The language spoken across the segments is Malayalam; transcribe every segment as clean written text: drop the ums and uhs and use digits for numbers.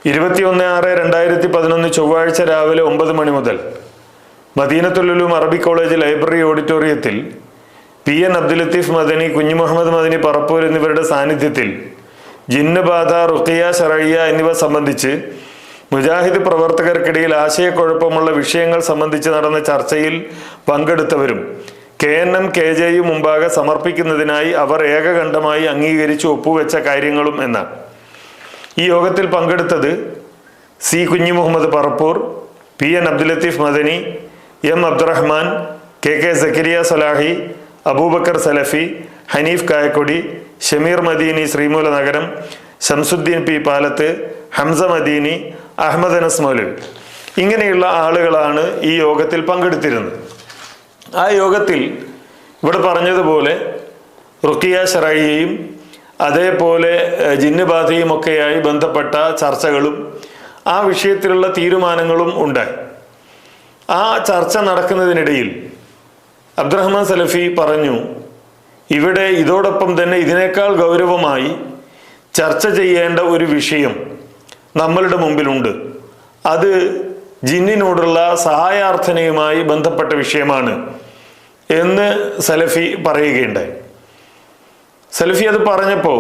21/6/2011 ചൊവ്വാഴ്ച രാവിലെ 9 മണി മുതൽ മദീനത്തുൽ ഉലൂം അറബി കോളേജ് ലൈബ്രറി ഓഡിറ്റോറിയത്തിൽ PN അബ്ദുൽ ലത്തീഫ് മദനി, കുഞ്ഞു മുഹമ്മദ് മദനി പറപ്പൂർ എന്നിവരുടെ സാന്നിധ്യത്തിൽ ജിന്ന് ബാധ, റുഖിയ ശർഇയ്യ എന്നിവ സംബന്ധിച്ച് മുജാഹിദ് പ്രവർത്തകർക്കിടയിൽ ആശയക്കുഴപ്പമുള്ള വിഷയങ്ങൾ സംബന്ധിച്ച് നടന്ന ചർച്ചയിൽ പങ്കെടുത്തവരും KNM KJU മുമ്പാകെ സമർപ്പിക്കുന്നതിനായി അവർ ഏകകണ്ഠമായി അംഗീകരിച്ച് ഒപ്പുവെച്ച കാര്യങ്ങളും എന്നാണ്. ഈ യോഗത്തിൽ പങ്കെടുത്തത് C. കുഞ്ഞു Muhammad Parappur, PN Abdul Latheef Madani, M. Abdurahman, KK സക്കരിയ സലാഹി, അബൂബക്കർ സലഫി, ഹനീഫ് കായക്കൊടി, ഷമീർ മദീനി ശ്രീമൂല നഗരം, ശംസുദ്ദീൻ P. പാലത്ത്, ഹംസ മദീനി, അഹമ്മദ് അനസ് മൗലവി ഇങ്ങനെയുള്ള ആളുകളാണ് ഈ യോഗത്തിൽ പങ്കെടുത്തിരുന്നത്. ആ യോഗത്തിൽ ഇവിടെ പറഞ്ഞതുപോലെ റുഖിയ ശർഇയ്യയും അതേപോലെ ജിന്നുബാധയും ഒക്കെയായി ബന്ധപ്പെട്ട ചർച്ചകളും ആ വിഷയത്തിലുള്ള തീരുമാനങ്ങളും ഉണ്ടായി. ആ ചർച്ച നടക്കുന്നതിനിടയിൽ അബ്ദുറഹ്മാൻ സലഫി പറഞ്ഞു, ഇവിടെ ഇതോടൊപ്പം തന്നെ ഇതിനേക്കാൾ ഗൗരവമായി ചർച്ച ചെയ്യേണ്ട ഒരു വിഷയം നമ്മളുടെ മുമ്പിലുണ്ട്. അത് ജിന്നിനോടുള്ള സഹായാർത്ഥനയുമായി ബന്ധപ്പെട്ട വിഷയമാണ് എന്ന് സലഫി പറയുകയുണ്ടായി. സലഫി അത് പറഞ്ഞപ്പോൾ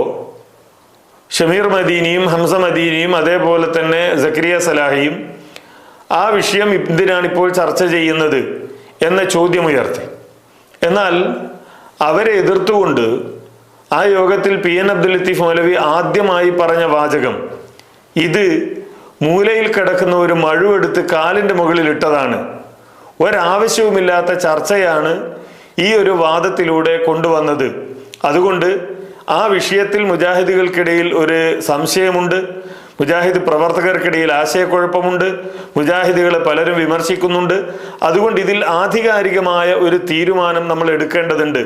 ഷമീർ മദീനിയും ഹംസ മദീനിയും അതേപോലെ തന്നെ സക്കരിയ സലാഹിയും ആ വിഷയം എന്തിനാണിപ്പോൾ ചർച്ച ചെയ്യുന്നത് എന്ന ചോദ്യമുയർത്തി. എന്നാൽ അവരെ എതിർത്തുകൊണ്ട് ആ യോഗത്തിൽ PN അബ്ദുൽ ലത്തീഫ് മൗലവി ആദ്യമായി പറഞ്ഞ വാചകം, ഇത് മൂലയിൽ കിടക്കുന്ന ഒരു മഴുവെടുത്ത് കാലിൻ്റെ മുകളിൽ ഇട്ടതാണ്, ഒരാവശ്യവുമില്ലാത്ത ചർച്ചയാണ് ഈ ഒരു വാദത്തിലൂടെ കൊണ്ടുവന്നത്. അതുകൊണ്ട് ആ വിഷയത്തിൽ മുജാഹിദുകൾക്കിടയിൽ ഒരു സംശയമുണ്ട്, മുജാഹിദ് പ്രവർത്തകർക്കിടയിൽ ആശയക്കുഴപ്പമുണ്ട്, മുജാഹിദുകളെ പലരും വിമർശിക്കുന്നുണ്ട്. അതുകൊണ്ട് ഇതിൽ ആധികാരികമായ ഒരു തീരുമാനം നമ്മൾ എടുക്കേണ്ടതുണ്ട്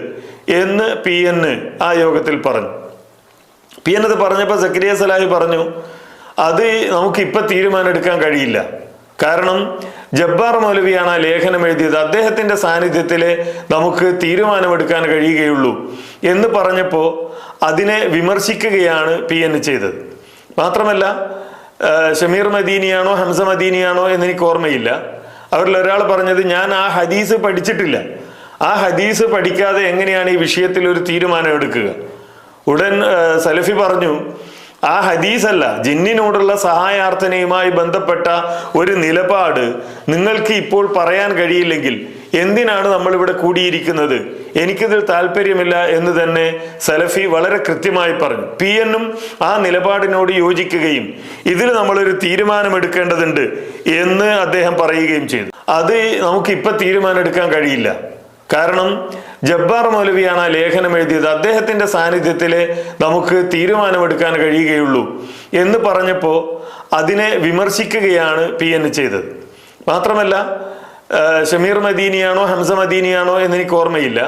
എന്ന് PN ആ യോഗത്തിൽ പറഞ്ഞു. PN അത് പറഞ്ഞപ്പോൾ സക്കരിയ സലാഹി പറഞ്ഞു, അത് നമുക്കിപ്പോൾ തീരുമാനം എടുക്കാൻ കഴിയില്ല. കാരണം ജബ്ബാർ മൗലവിയാണ് ആ ലേഖനം എഴുതിയത്, അദ്ദേഹത്തിൻ്റെ സാന്നിധ്യത്തിലെ നമുക്ക് തീരുമാനമെടുക്കാൻ കഴിയുകയുള്ളൂ എന്ന് പറഞ്ഞപ്പോൾ അതിനെ വിമർശിക്കുകയാണ് PN ചെയ്തത്. മാത്രമല്ല ഷമീർ മദീനിയാണോ ഹംസ മദീനിയാണോ എന്നെനിക്ക് ഓർമ്മയില്ല, അവരിൽ ഒരാൾ പറഞ്ഞത്, ഞാൻ ആ ഹദീസ് പഠിച്ചിട്ടില്ല, ആ ഹദീസ് പഠിക്കാതെ എങ്ങനെയാണ് ഈ വിഷയത്തിൽ ഒരു തീരുമാനം എടുക്കുക. ഉടൻ സലഫി പറഞ്ഞു, ആ ഹദീസല്ല, ജിന്നിനോടുള്ള സഹായാർത്ഥനയുമായി ബന്ധപ്പെട്ട ഒരു നിലപാട് നിങ്ങൾക്ക് ഇപ്പോൾ പറയാൻ കഴിയില്ലെങ്കിൽ എന്തിനാണ് നമ്മളിവിടെ കൂടിയിരിക്കുന്നത്, എനിക്കിതിൽ താല്പര്യമില്ല എന്ന് തന്നെ സലഫി വളരെ കൃത്യമായി പറഞ്ഞു. PN ആ നിലപാടിനോട് യോജിക്കുകയും ഇതിൽ നമ്മളൊരു തീരുമാനമെടുക്കേണ്ടതുണ്ട് എന്ന് അദ്ദേഹം പറയുകയും ചെയ്തു. അത് നമുക്കിപ്പോൾ തീരുമാനം എടുക്കാൻ കഴിയില്ല, കാരണം ജബ്ബാർ മൗലവിയാണ് ആ ലേഖനം എഴുതിയത്, അദ്ദേഹത്തിൻ്റെ സാന്നിധ്യത്തിലെ നമുക്ക് തീരുമാനമെടുക്കാൻ കഴിയുകയുള്ളൂ എന്ന് പറഞ്ഞപ്പോൾ അതിനെ വിമർശിക്കുകയാണ് PN ചെയ്തത്. മാത്രമല്ല ഷമീർ മദീനിയാണോ ഹംസ മദീനിയാണോ എന്നെനിക്ക് ഓർമ്മയില്ല,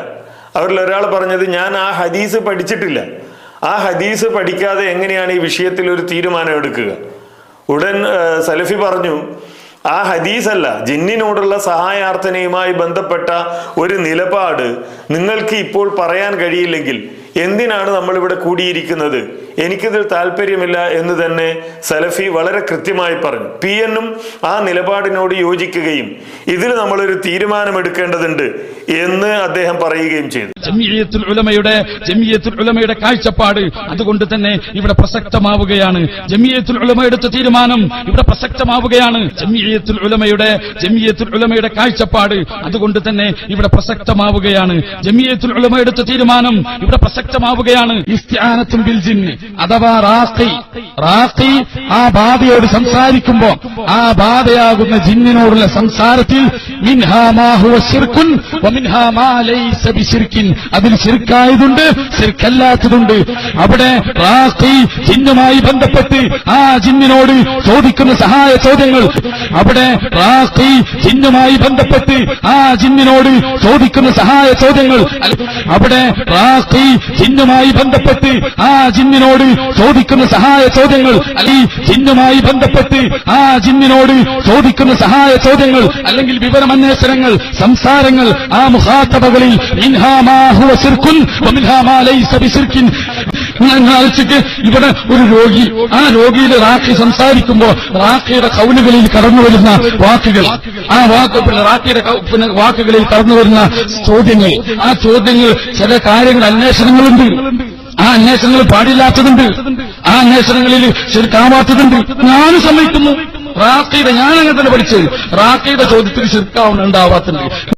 അവരിൽ ഒരാൾ പറഞ്ഞത്, ഞാൻ ആ ഹദീസ് പഠിച്ചിട്ടില്ല, ആ ഹദീസ് പഠിക്കാതെ എങ്ങനെയാണ് ഈ വിഷയത്തിൽ ഒരു തീരുമാനം എടുക്കുക. ഉടൻ സലഫി പറഞ്ഞു, ആ ഹദീസല്ല, ജിന്നിനോടുള്ള സഹായാർത്ഥനയുമായി ബന്ധപ്പെട്ട ഒരു നിലപാട് നിങ്ങൾക്ക് ഇപ്പോൾ പറയാൻ കഴിയില്ലെങ്കിൽ എന്തിനാണ് നമ്മളിവിടെ കൂടിയിരിക്കുന്നത്, എനിക്കിതിൽ താല്പര്യമില്ല എന്ന് തന്നെ സലഫി വളരെ കൃത്യമായി പറഞ്ഞു. PN ആ നിലപാടിനോട് യോജിക്കുകയും ഇതിൽ നമ്മളൊരു തീരുമാനമെടുക്കേണ്ടതുണ്ട് എന്ന് അദ്ദേഹം പറയുകയും ചെയ്തു. ജമിയത്തുൽ ഉലമയുടെ കാഴ്ചപ്പാട് അതുകൊണ്ട് തന്നെ ഇവിടെ പ്രസക്തമാവുകയാണ്. ജമിയത്തുൽ ഉലമ എടുത്ത തീരുമാനം ഇവിടെ പ്രസക്തമാവുകയാണ്. ജമിയത്തുൽ ഉലമയുടെ കാഴ്ചപ്പാട് അതുകൊണ്ട് തന്നെ ഇവിടെ പ്രസക്തമാവുകയാണ്. ജമിയത്തുൽ ഉലമ എടുത്ത തീരുമാനം ഇവിടെ പ്രസക്തമാവുകയാണ്. ഇസ്തിആനത്തും ബിൽ ജിന്ന് അഥവാ റാഖി ആ ബാധയോട് സംസാരിക്കുമ്പോ ആ ബാധയാകുന്ന ജിന്നിനോടുള്ള സംസാരത്തിൽ മിൻഹാ മാ ഹുവ ശിർകുൻ വമിൻഹാ മാ ലൈസ ബിശിർകിൻ, അതിൽ ശിർക്കായതുണ്ട് ശിർക്കല്ലാത്തതുണ്ട്. അവിടെ റാഖി ജിന്നുമായി ബന്ധപ്പെട്ട് ആ ജിന്നിനോട് ചോദിക്കുന്ന സഹായ ചോദ്യങ്ങൾ, അവിടെ റാഖി ജിന്നുമായി ബന്ധപ്പെട്ട് ആ ജിന്നിനോട് ചോദിക്കുന്ന സഹായ ചോദ്യങ്ങൾ, അവിടെ റാഖി ജിന്നുമായി ബന്ധപ്പെട്ട് ആ ജിന്നിനോട് ചോദിക്കുന്ന സഹായ ചോദ്യങ്ങൾ, ജിന്നുമായി ബന്ധപ്പെട്ട് ആ ജിന്നിനോട് ചോദിക്കുന്ന സഹായ ചോദ്യങ്ങൾ അല്ലെങ്കിൽ വിവരമന്വേഷണങ്ങൾ, സംസാരങ്ങൾ, ആ മുഖാത്തബകളിൽ മിൻഹാ മാ ഹുവ ശിർകുൻ വമിൻഹാ മാ ലൈസ ബിശിർകിൻ, ആലോചിക്ക്, ഇവിടെ ഒരു രോഗി, ആ രോഗിയിൽ റാഖി സംസാരിക്കുമ്പോൾ റാഖിയുടെ കൗലുകളിൽ കടന്നു വരുന്ന വാക്കുകൾ, ആ റാഖിയുടെ വാക്കുകളിൽ കടന്നു വരുന്ന ചോദ്യങ്ങൾ, ആ ചോദ്യങ്ങൾ ചില കാര്യങ്ങൾ അന്വേഷണങ്ങളുണ്ട്, ആ അന്വേഷണങ്ങൾ പാടില്ലാത്തതുണ്ട്, ആ അന്വേഷണങ്ങളിൽ ശരിക്കാവാത്തതുണ്ട്. ഞാനും സമ്മതിക്കുന്നു, റാഖിയുടെ ഞാൻ അങ്ങനെ തന്നെ പഠിച്ചത്, റാഖിയുടെ ചോദ്യത്തിൽ ശിർക്കാവുന്നുണ്ടാവാത്തുണ്ട്.